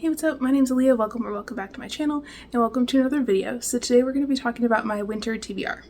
Hey, what's up? My name's Alea. Welcome back to my channel, and welcome to another video. So today we're going to be talking about my winter TBR.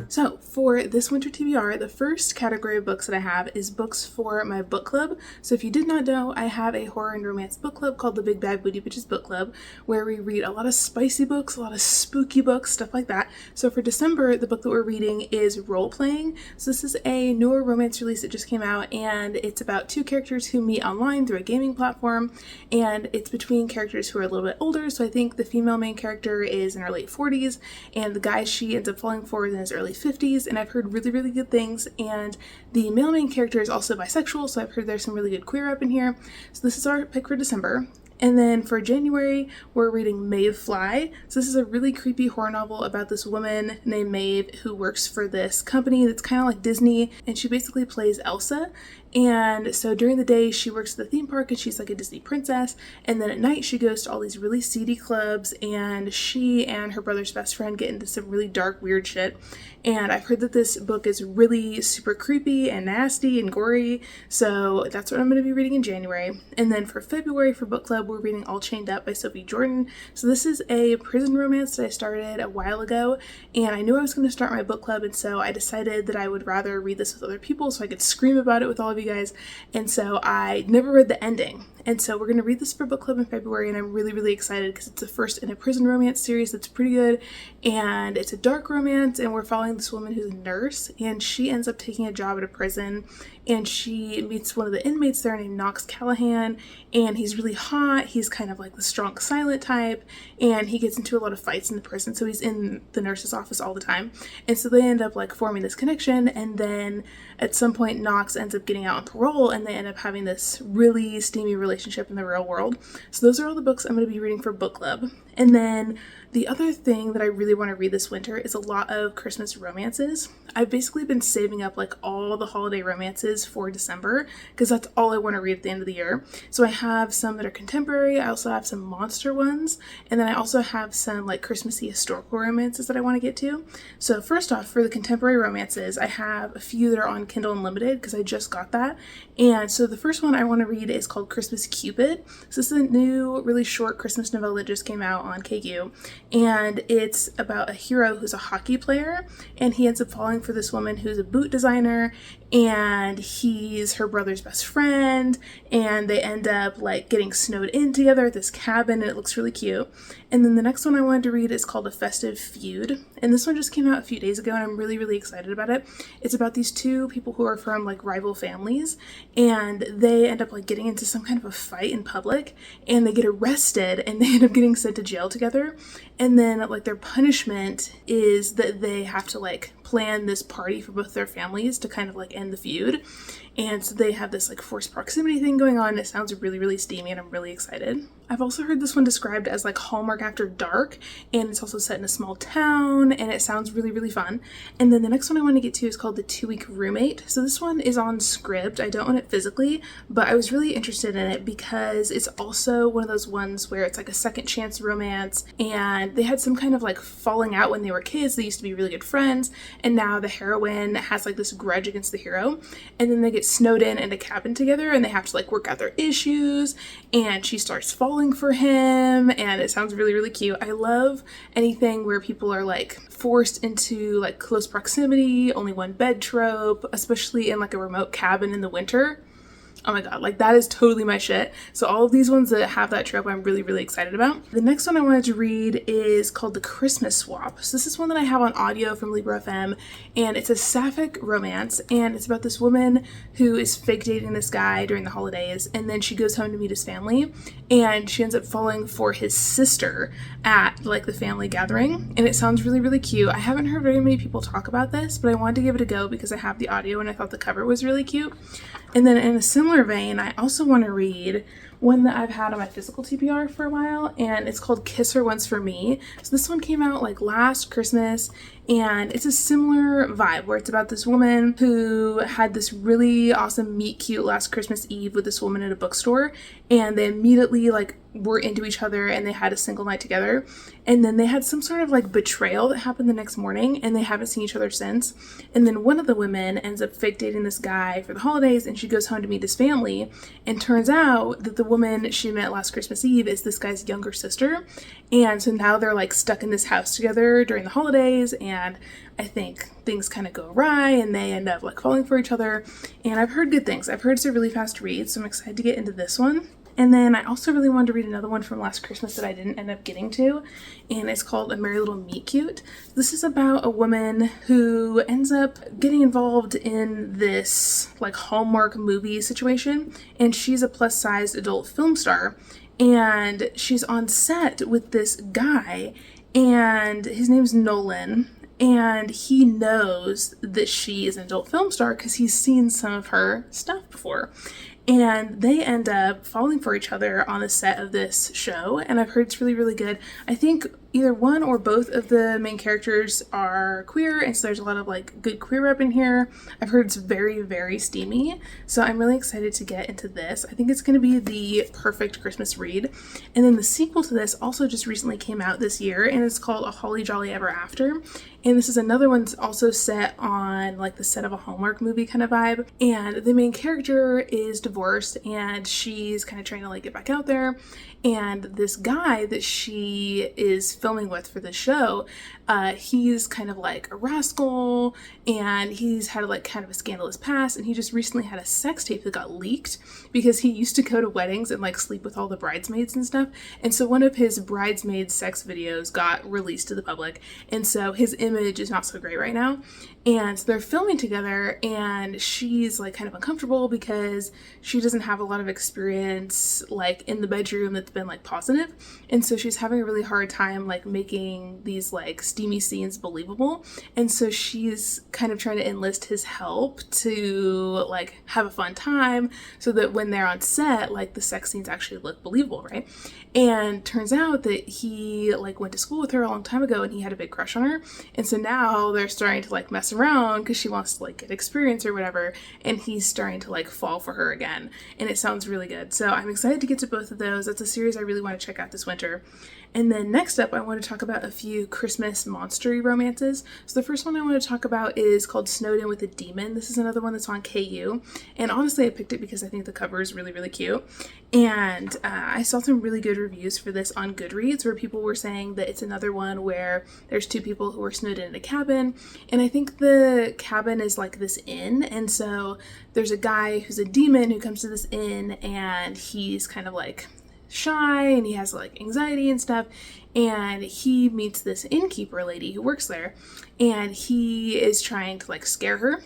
So for this winter TBR, the first category of books that I have is books for my book club. So if you did not know, I have a horror and romance book club called the Big Bad Booty Bitches Book Club, where we read a lot of spicy books, a lot of spooky books, stuff like that. So for December, the book that we're reading is Role Playing. So this is a newer romance release that just came out, and it's about two characters who meet online through a gaming platform, and it's between characters who are a little bit older. So I think the female main character is in her late 40s, and the guy she ends up falling for is in his early 50s, and I've heard really good things. And the male main character is also bisexual, so I've heard there's some really good queer up in here. So this is our pick for December. And then for January, we're reading Maeve Fly. So this is a really creepy horror novel about this woman named Maeve who works for this company that's kind of like Disney, and she basically plays Elsa. And so during the day, she works at the theme park and she's like a Disney princess. And then at night, she goes to all these really seedy clubs, and she and her brother's best friend get into some really dark, weird shit. And I've heard that this book is really super creepy and nasty and gory. So that's what I'm going to be reading in January. And then for February, for book club, we're reading All Chained Up by Sophie Jordan. So this is a prison romance that I started a while ago, and I knew I was going to start my book club, and so I decided that I would rather read this with other people so I could scream about it with all of you guys. And so I never read the ending. And so we're going to read this for book club in February, and I'm really excited because it's the first in a prison romance series that's pretty good, and it's a dark romance, and we're following this woman who's a nurse, and she ends up taking a job at a prison, and she meets one of the inmates there named Knox Callahan, and he's really hot. He's kind of like the strong silent type, and he gets into a lot of fights in the prison, so he's in the nurse's office all the time. And so they end up like forming this connection, and then at some point Knox ends up getting out on parole, and they end up having this really steamy relationship in the real world. So those are all the books I'm going to be reading for book club. And then the other thing that I really want to read this winter is a lot of Christmas romances. I've basically been saving up like all the holiday romances for December because that's all I want to read at the end of the year. So I have some that are contemporary, I also have some monster ones, and then I also have some like Christmassy historical romances that I want to get to. So first off, for the contemporary romances, I have a few that are on Kindle Unlimited because I just got that. And so the first one I want to read is called Christmas Cupid. So this is a new, really short Christmas novella that just came out on KQ, and it's about a hero who's a hockey player, and he ends up falling for this woman who's a boot designer, and he's her brother's best friend, and they end up like getting snowed in together at this cabin, and it looks really cute. And then the next one I wanted to read is called A Festive Feud, and this one just came out a few days ago, and I'm really excited about it. It's about these two people who are from like rival families, and they end up like getting into some kind of a fight in public, and they get arrested, and they end up getting sent to jail together. And then like their punishment is that they have to like plan this party for both their families to kind of like end the feud. And so they have this like forced proximity thing going on. It sounds really steamy, and I'm really excited. I've also heard this one described as like Hallmark After Dark, and it's also set in a small town, and it sounds really fun. And then the next one I want to get to is called The 2-Week Roommate. So this one is on Scribd. I don't own it physically, but I was really interested in it because it's also one of those ones where it's like a second chance romance, and they had some kind of like falling out when they were kids. They used to be really good friends, and now the heroine has like this grudge against the hero, and then they get snowed in a cabin together, and they have to like work out their issues, and she starts falling for him, and it sounds really cute. I love anything where people are like forced into like close proximity, only one bed trope, especially in like a remote cabin in the winter. Oh my god, like that is totally my shit. So all of these ones that have that trope, I'm really excited about. The next one I wanted to read is called The Christmas Swap. So this is one that I have on audio from Libro FM, and it's a sapphic romance, and it's about this woman who is fake dating this guy during the holidays, and then she goes home to meet his family, and she ends up falling for his sister at like the family gathering, and it sounds really cute. I haven't heard very many people talk about this, but I wanted to give it a go because I have the audio and I thought the cover was really cute. And then in a similar vein, I also want to read one that I've had on my physical TBR for a while, and it's called Kiss Her Once for Me. So this one came out like last Christmas, and it's a similar vibe where it's about this woman who had this really awesome meet cute last Christmas Eve with this woman at a bookstore, and they immediately like were into each other and they had a single night together, and then they had some sort of like betrayal that happened the next morning and they haven't seen each other since. And then one of the women ends up fake dating this guy for the holidays, and she goes home to meet his family, and turns out that the woman she met last Christmas Eve is this guy's younger sister. And so now they're like stuck in this house together during the holidays, and I think things kind of go awry and they end up like falling for each other. And I've heard good things. I've heard it's a really fast read, so I'm excited to get into this one. And then I also really wanted to read another one from last Christmas that I didn't end up getting to, and it's called A Merry Little Meet Cute. This is about a woman who ends up getting involved in this like Hallmark movie situation, and she's a plus-sized adult film star, and she's on set with this guy, and his name's Nolan, and he knows that she is an adult film star because he's seen some of her stuff before. And they end up falling for each other on the set of this show, and I've heard it's really, really good. I think either one or both of the main characters are queer, and so there's a lot of like good queer rep in here. I've heard it's very, very steamy, so I'm really excited to get into this. I think it's going to be the perfect Christmas read. And then the sequel to this also just recently came out this year, and it's called A Holly Jolly Ever After. And this is another one that's also set on like the set of a Hallmark movie kind of vibe. And the main character is divorced, and she's kind of trying to like get back out there. And this guy that she is filming with for the show, he's kind of like a rascal, and he's had like kind of a scandalous past, and he just recently had a sex tape that got leaked because he used to go to weddings and like sleep with all the bridesmaids and stuff. And so one of his bridesmaid sex videos got released to the public, and so his image is not so great right now. And so they're filming together, and she's like kind of uncomfortable because she doesn't have a lot of experience like in the bedroom that's been like positive, and so she's having a really hard time like making these like steamy scenes believable. And so she's kind of trying to enlist his help to like have a fun time so that when they're on set, like the sex scenes actually look believable, right? And turns out that he like went to school with her a long time ago, and he had a big crush on her, and so now they're starting to like mess around because she wants to like get experience or whatever, and he's starting to like fall for her again, and it sounds really good. So I'm excited to get to both of those. That's a series I really want to check out this winter. And then next up, I want to talk about a few Christmas monster-y romances. So the first one I want to talk about is called Snowed In with a Demon. This is another one that's on KU, and honestly I picked it because I think the cover is really, really cute. And I saw some really good reviews for this on Goodreads where people were saying that it's another one where there's two people who are snowed in a cabin, and I think the cabin is like this inn, and so there's a guy who's a demon who comes to this inn, and he's kind of like shy and he has like anxiety and stuff, and he meets this innkeeper lady who works there, and he is trying to like scare her,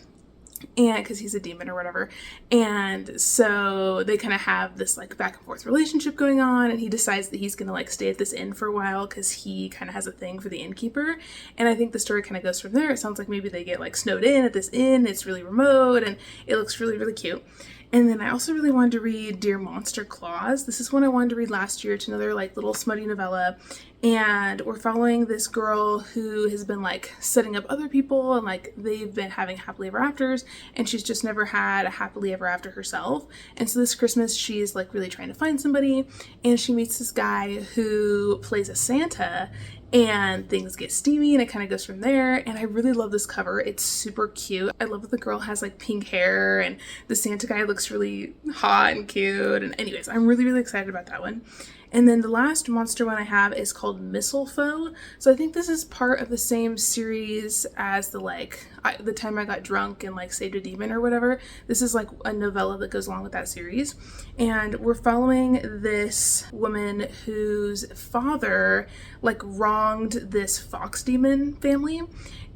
and because he's a demon or whatever, and so they kind of have this like back and forth relationship going on, and he decides that he's gonna like stay at this inn for a while because he kind of has a thing for the innkeeper. And I think the story kind of goes from there. It sounds like maybe they get like snowed in at this inn. It's really remote and it looks really, really cute. And then I also really wanted to read Dear Monster Claus. This is one I wanted to read last year. It's another like little smutty novella, and we're following this girl who has been like setting up other people, and like they've been having happily ever afters, and she's just never had a happily ever after herself. And so this Christmas she's like really trying to find somebody, and she meets this guy who plays a Santa, and things get steamy and it kind of goes from there. And I really love this cover. It's super cute. I love that the girl has like pink hair, and the Santa guy looks really hot and cute. And anyways, I'm really, really excited about that one. And then the last monster one I have is called Mistletoe. So I think this is part of the same series as the Time I Got Drunk and like Saved a Demon or whatever. This is like a novella that goes along with that series. And we're following this woman whose father like wronged this fox demon family.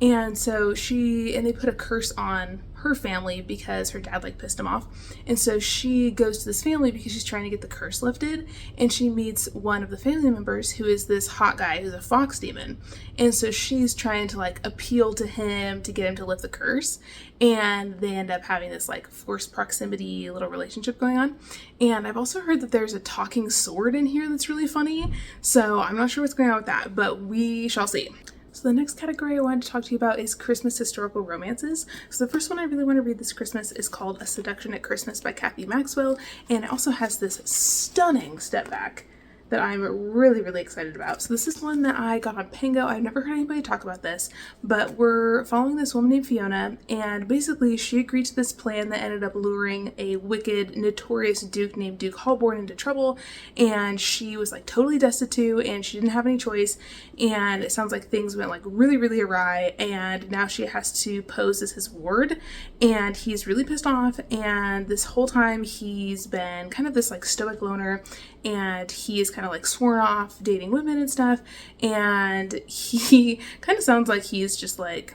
And so they put a curse on her family because her dad like pissed him off. And so she goes to this family because she's trying to get the curse lifted, and she meets one of the family members who is this hot guy who's a fox demon. And so she's trying to like appeal to him to get him to lift the curse, and they end up having this like forced proximity little relationship going on. And I've also heard that there's a talking sword in here that's really funny, so I'm not sure what's going on with that, but we shall see. So the next category I wanted to talk to you about is Christmas historical romances. So the first one I really want to read this Christmas is called A Seduction at Christmas by Kathy Maxwell, and it also has this stunning step back that I'm really, really excited about. So this is one that I got on Pango. I've never heard anybody talk about this, but we're following this woman named Fiona, and basically she agreed to this plan that ended up luring a wicked, notorious duke named Duke Holborn into trouble, and she was like totally destitute and she didn't have any choice, and it sounds like things went like really, really awry, and now she has to pose as his ward, and he's really pissed off, and this whole time he's been kind of this like stoic loner, and he is kind of like sworn off dating women and stuff, and he kind of sounds like he's just like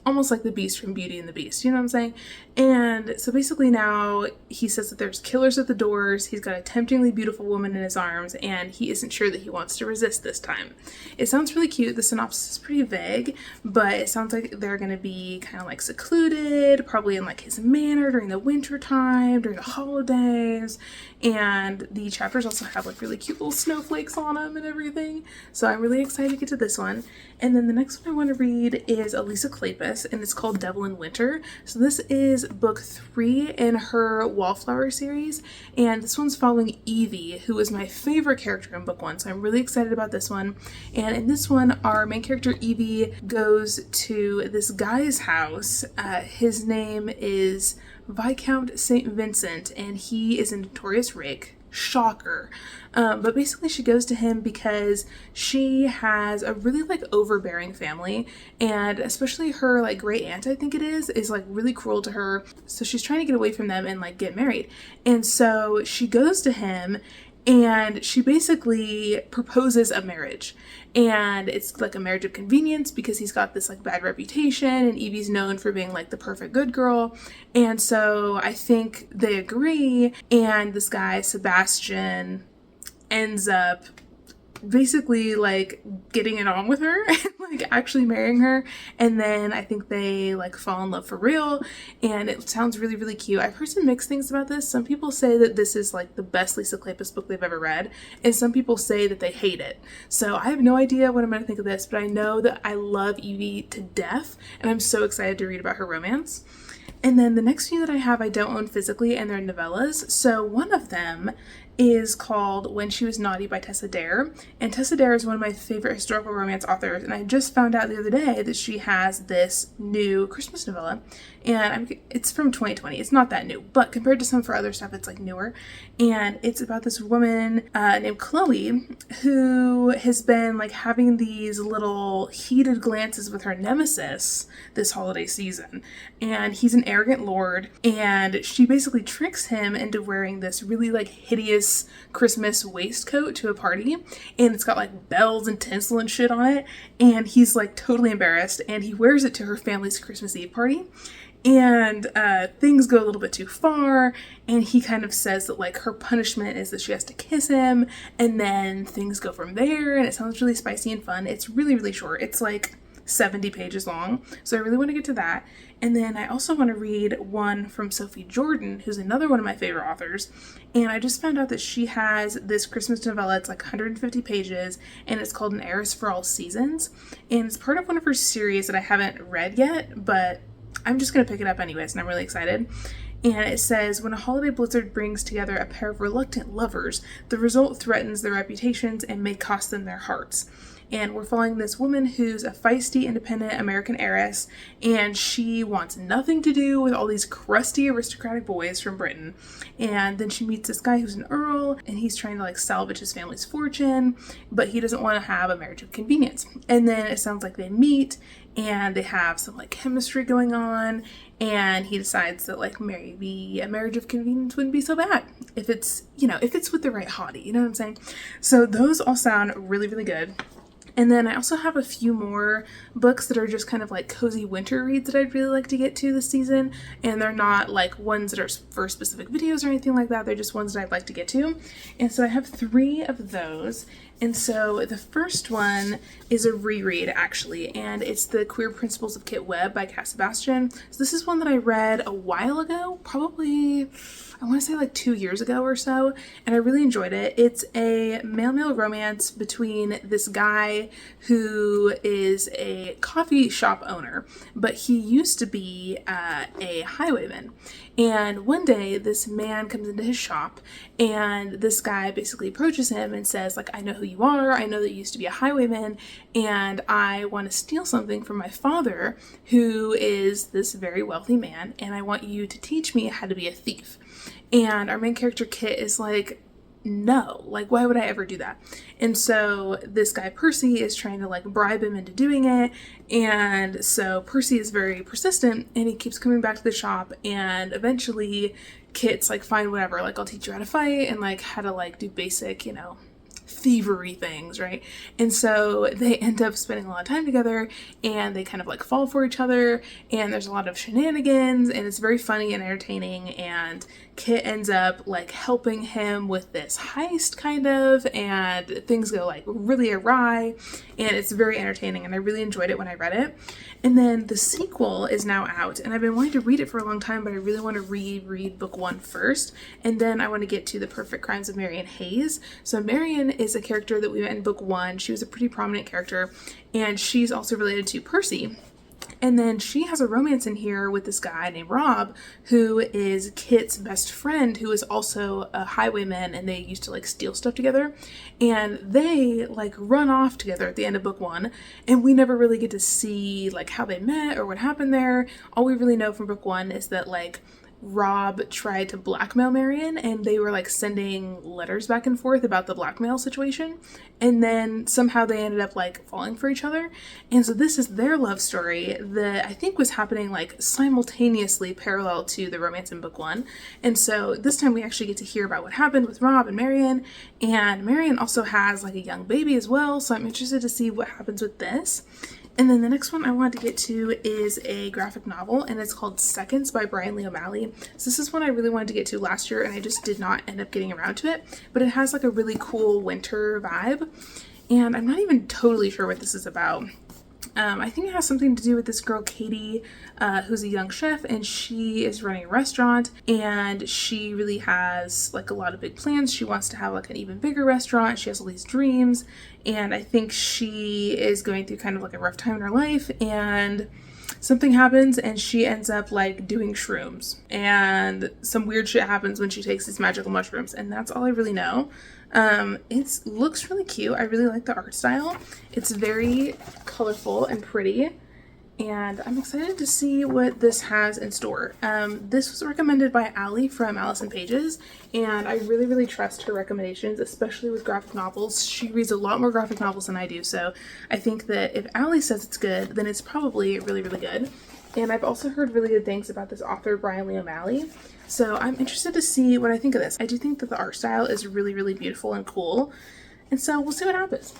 almost like the Beast from Beauty and the Beast, you know what I'm saying? And so basically now he says that there's killers at the doors, he's got a temptingly beautiful woman in his arms, and he isn't sure that he wants to resist this time. It sounds really cute. The synopsis is pretty vague, but it sounds like they're going to be kind of like secluded, probably in like his manor during the winter time, during the holidays, and the chapters also have like really cute little snowflakes on them and everything. So I'm really excited to get to this one. And then the next one I want to read is Elisa Kleypas, and it's called Devil in Winter. So this is book 3 in her Wallflower series, and this one's following Evie, who is my favorite character in book 1, so I'm really excited about this one. And in this one, our main character Evie goes to this guy's house. His name is Viscount St. Vincent, and he is a notorious rake. Shocker. But basically she goes to him because she has a really like overbearing family, and especially her like great aunt, I think it is like really cruel to her. So she's trying to get away from them and like get married. And so she goes to him and she basically proposes a marriage, and it's like a marriage of convenience because he's got this like bad reputation and Evie's known for being like the perfect good girl. And so I think they agree, and this guy Sebastian ends up basically like getting it on with her and like actually marrying her, and then I think they like fall in love for real, and it sounds really, really cute. I've heard some mixed things about this. Some people say that this is like the best Lisa Kleypas book they've ever read, and some people say that they hate it. So I have no idea what I'm going to think of this, but I know that I love Evie to death, and I'm so excited to read about her romance. And then the next few that I have I don't own physically, and they're novellas. So one of them is called When She Was Naughty by Tessa Dare, and Tessa Dare is one of my favorite historical romance authors, and I just found out the other day that she has this new Christmas novella, and it's from 2020. It's not that new, but compared to some of her other stuff, it's like newer, and it's about this woman named Chloe who has been like having these little heated glances with her nemesis this holiday season, and he's an arrogant lord, and she basically tricks him into wearing this really like hideous Christmas waistcoat to a party, and it's got like bells and tinsel and shit on it, and he's like totally embarrassed, and he wears it to her family's Christmas Eve party, and things go a little bit too far, and he kind of says that like her punishment is that she has to kiss him, and then things go from there, and it sounds really spicy and fun. It's really, really short. It's like 70 pages long, so I really want to get to that. And then I also want to read one from Sophie Jordan, who's another one of my favorite authors, and I just found out that she has this Christmas novella. It's like 150 pages, and it's called An Heiress for All Seasons, and it's part of one of her series that I haven't read yet, but I'm just going to pick it up anyways, and I'm really excited. And it says, when a holiday blizzard brings together a pair of reluctant lovers, the result threatens their reputations and may cost them their hearts. And we're following this woman who's a feisty, independent American heiress, and she wants nothing to do with all these crusty aristocratic boys from Britain. And then she meets this guy who's an earl, and he's trying to like salvage his family's fortune, but he doesn't want to have a marriage of convenience. And then it sounds like they meet, and they have some like chemistry going on, and he decides that like maybe a marriage of convenience wouldn't be so bad if it's, you know, if it's with the right hottie, you know what I'm saying? So those all sound really, really good. And then I also have a few more books that are just kind of like cozy winter reads that I'd really like to get to this season. And they're not like ones that are for specific videos or anything like that. They're just ones that I'd like to get to. And so I have 3 of those. And so the first one is a reread, actually, and it's The Queer Principles of Kit Webb by Cass Sebastian. So this is one that I read a while ago, probably, I want to say like 2 years ago or so, and I really enjoyed it. It's a male-male romance between this guy who is a coffee shop owner, but he used to be a highwayman. And one day this man comes into his shop and this guy basically approaches him and says, like, I know who you are. I know that you used to be a highwayman and I want to steal something from my father, who is this very wealthy man, and I want you to teach me how to be a thief. And our main character Kit is like, no, like, why would I ever do that? And so this guy Percy is trying to like bribe him into doing it. And so Percy is very persistent and he keeps coming back to the shop, and eventually Kit's like, fine, whatever, like, I'll teach you how to fight and like how to like do basic, you know, thievery things, right? And so they end up spending a lot of time together and they kind of like fall for each other, and there's a lot of shenanigans and it's very funny and entertaining, and Kit ends up like helping him with this heist kind of, and things go like really awry, and it's very entertaining and I really enjoyed it when I read it. And then the sequel is now out and I've been wanting to read it for a long time, but I really want to read book 1 first, and then I want to get to The Perfect Crimes of Marion Hayes. So Marion is a character that we met in book 1. She was a pretty prominent character, and she's also related to Percy. And then she has a romance in here with this guy named Rob, who is Kit's best friend, who is also a highwayman, and they used to like steal stuff together. And they like run off together at the end of book 1, and we never really get to see like how they met or what happened there. All we really know from book 1 is that like Rob tried to blackmail Marion, and they were like sending letters back and forth about the blackmail situation, and then somehow they ended up like falling for each other. And so this is their love story that I think was happening like simultaneously parallel to the romance in book 1. And so this time we actually get to hear about what happened with Rob and Marion also has like a young baby as well, so I'm interested to see what happens with this. And then the next one I wanted to get to is a graphic novel, and it's called Seconds by Brian Lee O'Malley. So this is one I really wanted to get to last year, and I just did not end up getting around to it, but it has like a really cool winter vibe, and I'm not even totally sure what this is about. I think it has something to do with this girl, Katie, who's a young chef, and she is running a restaurant, and she really has like a lot of big plans. She wants to have like an even bigger restaurant. She has all these dreams, and I think she is going through kind of like a rough time in her life, and something happens and she ends up like doing shrooms, and some weird shit happens when she takes these magical mushrooms, and that's all I really know. It looks really cute. I really like the art style. It's very colorful and pretty, and I'm excited to see what this has in store. This was recommended by Allie from Alice in Pages, and I really trust her recommendations, especially with graphic novels. She reads a lot more graphic novels than I do, so I think that if Allie says it's good, then it's probably really good. And I've also heard really good things about this author, Brian Lee O'Malley. So I'm interested to see what I think of this. I do think that the art style is really beautiful and cool. And so we'll see what happens.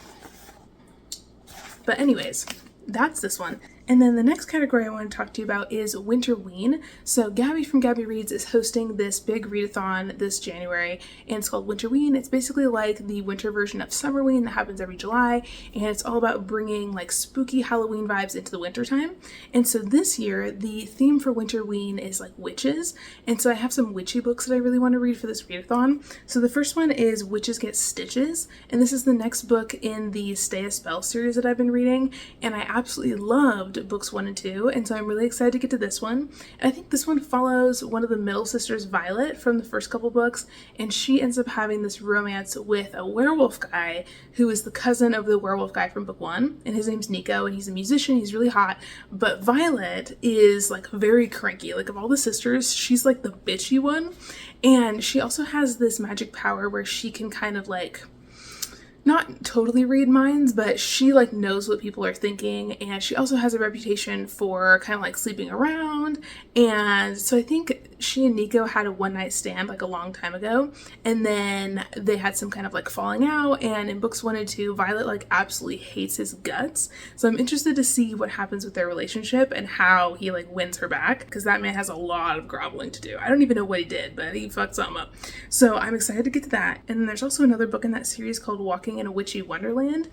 But anyways, that's this one. And then the next category I want to talk to you about is Winterween. So Gabby from Gabby Reads is hosting this big read-a-thon this January, and it's called Winterween. It's basically like the winter version of Summerween that happens every July, and it's all about bringing like spooky Halloween vibes into the wintertime. And so this year, the theme for Winterween is like witches, and so I have some witchy books that I really want to read for this read-a-thon. So the first one is Witches Get Stitches, and this is the next book in the Stay a Spell series that I've been reading, and I absolutely loved books 1 and 2, and so I'm really excited to get to this one. And I think this one follows one of the middle sisters, Violet, from the first couple books, and she ends up having this romance with a werewolf guy who is the cousin of the werewolf guy from book 1, and his name's Nico, and he's a musician. He's really hot, but Violet is like very cranky. Like, of all the sisters, she's like the bitchy one, and she also has this magic power where she can kind of like not totally read minds, but she like knows what people are thinking, and she also has a reputation for kind of like sleeping around. And so I think she and Nico had a one-night stand like a long time ago, and then they had some kind of like falling out, and in books 1 and 2 Violet like absolutely hates his guts. So I'm interested to see what happens with their relationship and how he like wins her back, because that man has a lot of groveling to do. I don't even know what he did, but he fucked something up. So I'm excited to get to that. And then there's also another book in that series called Walking in a Witchy Wonderland,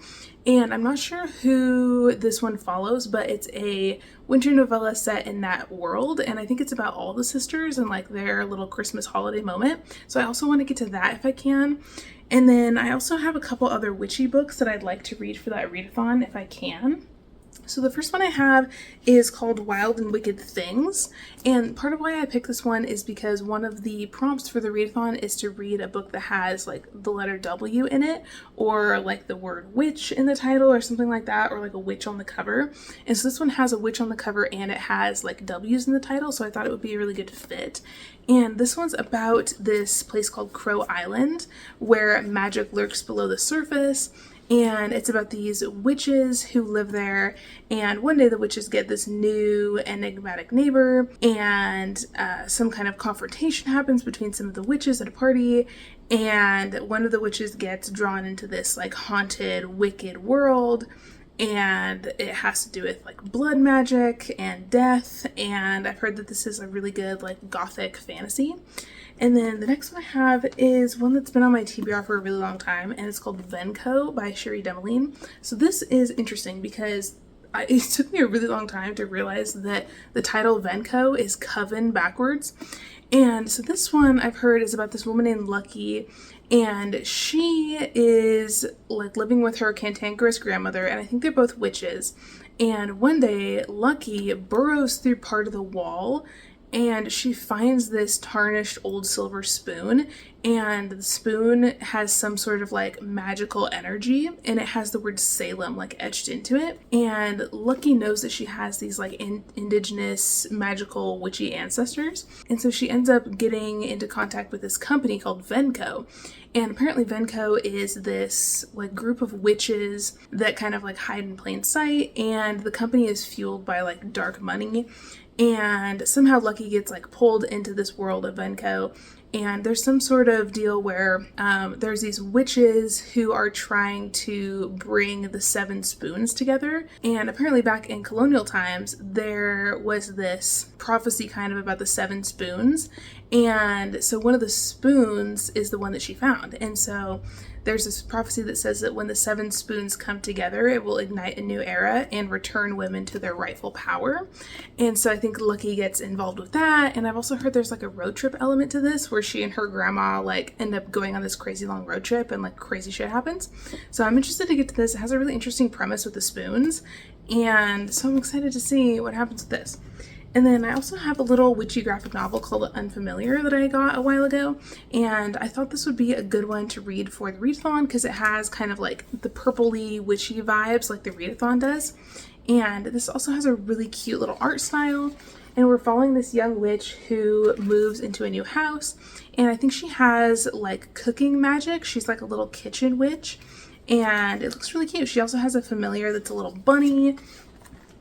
and I'm not sure who this one follows, but it's a winter novella set in that world, and I think it's about all the sisters and like their little Christmas holiday moment. So I also want to get to that if I can. And then I also have a couple other witchy books that I'd like to read for that read-a-thon if I can. So the first one I have is called Wild and Wicked Things, and part of why I picked this one is because one of the prompts for the readathon is to read a book that has like the letter W in it, or like the word witch in the title or something like that, or like a witch on the cover. And so this one has a witch on the cover and it has like W's in the title, so I thought it would be a really good fit. And this one's about this place called Crow Island where magic lurks below the surface. And it's about these witches who live there, and one day the witches get this new enigmatic neighbor, and some kind of confrontation happens between some of the witches at a party, and one of the witches gets drawn into this like haunted, wicked world, and it has to do with like blood magic and death, and I've heard that this is a really good like gothic fantasy. And then the next one I have is one that's been on my TBR for a really long time, and it's called Venko by Sherry Demeline. So this is interesting because it took me a really long time to realize that the title Venko is coven backwards. And so this one I've heard is about this woman named Lucky, and she is like living with her cantankerous grandmother, and I think they're both witches. And one day Lucky burrows through part of the wall, and she finds this tarnished old silver spoon, and the spoon has some sort of like magical energy, and it has the word Salem like etched into it. And Lucky knows that she has these like indigenous magical witchy ancestors, and so she ends up getting into contact with this company called Venko. And apparently Venko is this like group of witches that kind of like hide in plain sight, and the company is fueled by like dark money. And somehow Lucky gets like pulled into this world of Venko, and there's some sort of deal where there's these witches who are trying to bring the 7 spoons together. And apparently back in colonial times there was this prophecy kind of about the 7 spoons, and so one of the spoons is the one that she found. And so there's this prophecy that says that when the 7 spoons come together, it will ignite a new era and return women to their rightful power. And so I think Lucky gets involved with that. And I've also heard there's like a road trip element to this where she and her grandma like end up going on this crazy long road trip and like crazy shit happens. So I'm interested to get to this. It has a really interesting premise with the spoons. And so I'm excited to see what happens with this. And then I also have a little witchy graphic novel called Unfamiliar that I got a while ago, and I thought this would be a good one to read for the readathon because it has kind of like the purpley witchy vibes like the readathon does. And this also has a really cute little art style, and we're following this young witch who moves into a new house, and I think she has like cooking magic. She's like a little kitchen witch, and it looks really cute. She also has a familiar that's a little bunny.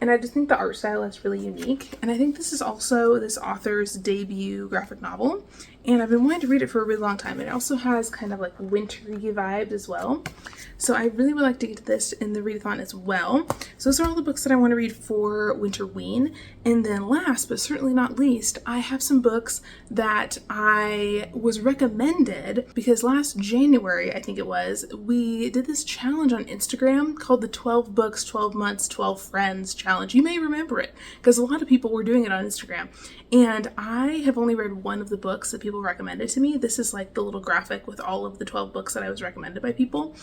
And I just think the art style is really unique. And I think this is also this author's debut graphic novel. And I've been wanting to read it for a really long time. It also has kind of like wintry vibes as well. So I really would like to get to this in the readathon as well. So those are all the books that I want to read for Winterween. And then last but certainly not least, I have some books that I was recommended because last January, I think it was, we did this challenge on Instagram called the 12 Books, 12 Months, 12 Friends Challenge. You may remember it because a lot of people were doing it on Instagram. And I have only read one of the books that people recommended to me. This is like the little graphic with all of the 12 books that I was recommended by people.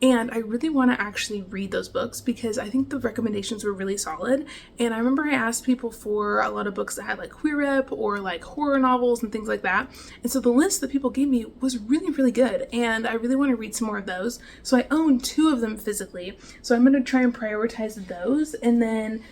And I really want to actually read those books because I think the recommendations were really solid. And I remember I asked people for a lot of books that had like queer rep or like horror novels and things like that. And so the list that people gave me was really, really good. And I really want to read some more of those. So I own 2 of them physically. So I'm going to try and prioritize those. And then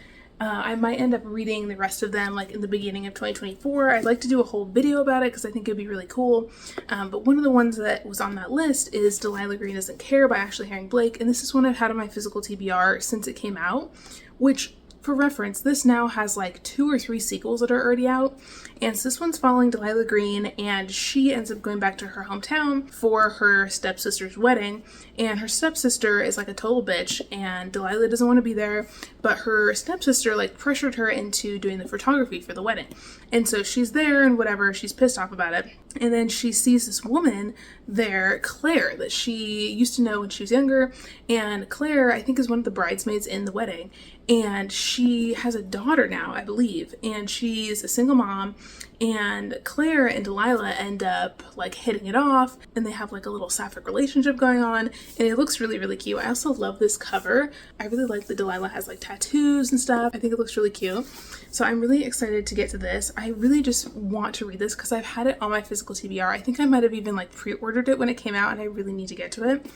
I might end up reading the rest of them like in the beginning of 2024. I'd like to do a whole video about it because I think it'd be really cool. But one of the ones that was on that list is Delilah Green Doesn't Care by Ashley Herring Blake. And this is one I've had on my physical TBR since it came out, which for reference, this now has like 2 or 3 sequels that are already out. And so this one's following Delilah Green, and she ends up going back to her hometown for her stepsister's wedding. And her stepsister is like a total bitch, and Delilah doesn't want to be there, but her stepsister like pressured her into doing the photography for the wedding. And so she's there and whatever, she's pissed off about it. And then she sees this woman there, Claire, that she used to know when she was younger. And Claire, I think, is one of the bridesmaids in the wedding. And she has a daughter now, I believe. And she's a single mom. And Claire and Delilah end up like hitting it off. And they have like a little sapphic relationship going on. And it looks really, really cute. I also love this cover. I really like that Delilah has like tattoos and stuff. I think it looks really cute. So I'm really excited to get to this. I really just want to read this because I've had it on my physical TBR. I think I might have even like pre-ordered it when it came out, and I really need to get to it.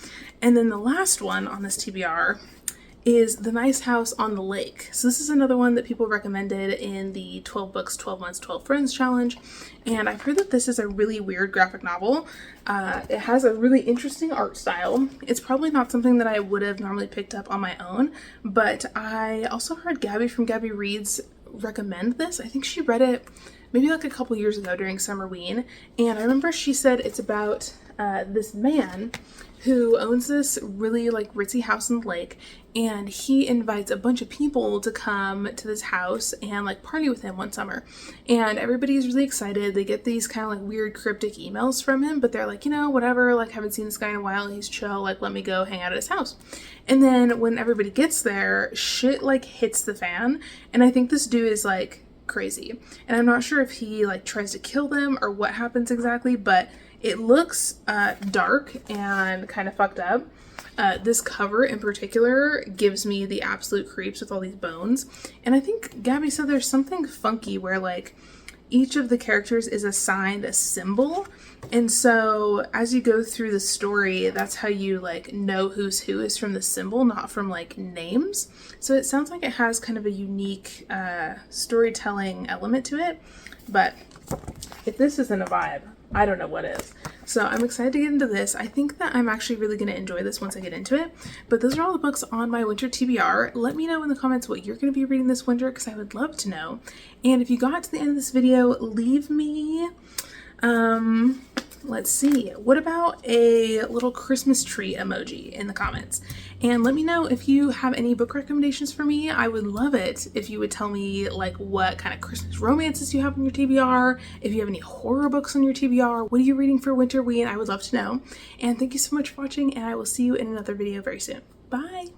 And then the last one on this TBR is The Nice House on the Lake. So this is another one that people recommended in the 12 books, 12 months, 12 friends challenge. And I've heard that this is a really weird graphic novel. It has a really interesting art style. It's probably not something that I would have normally picked up on my own, but I also heard Gabby from Gabby Reads recommend this. I think she read it maybe like a couple years ago during Summerween, and I remember she said it's about this man who owns this really like ritzy house on the lake, and he invites a bunch of people to come to this house and like party with him one summer. And everybody's really excited. They get these kind of like weird cryptic emails from him, but they're like, you know, whatever, like haven't seen this guy in a while, he's chill, like let me go hang out at his house. And then when everybody gets there, shit like hits the fan, and I think this dude is like crazy. And I'm not sure if he like tries to kill them or what happens exactly, but it looks dark and kind of fucked up. This cover in particular gives me the absolute creeps with all these bones. And I think Gabby said there's something funky where like each of the characters is assigned a symbol. And so as you go through the story, that's how you like know who's who is from the symbol, not from like names. So it sounds like it has kind of a unique storytelling element to it. But if this isn't a vibe, I don't know what is. So I'm excited to get into this. I think that I'm actually really going to enjoy this once I get into it. But those are all the books on my winter TBR. Let me know in the comments what you're going to be reading this winter, because I would love to know. And if you got to the end of this video, leave me, let's see, what about a little Christmas tree emoji in the comments? And let me know if you have any book recommendations for me. I would love it if you would tell me like what kind of Christmas romances you have on your TBR, if you have any horror books on your TBR, what are you reading for Winterween? I would love to know. And thank you so much for watching, and I will see you in another video very soon. Bye!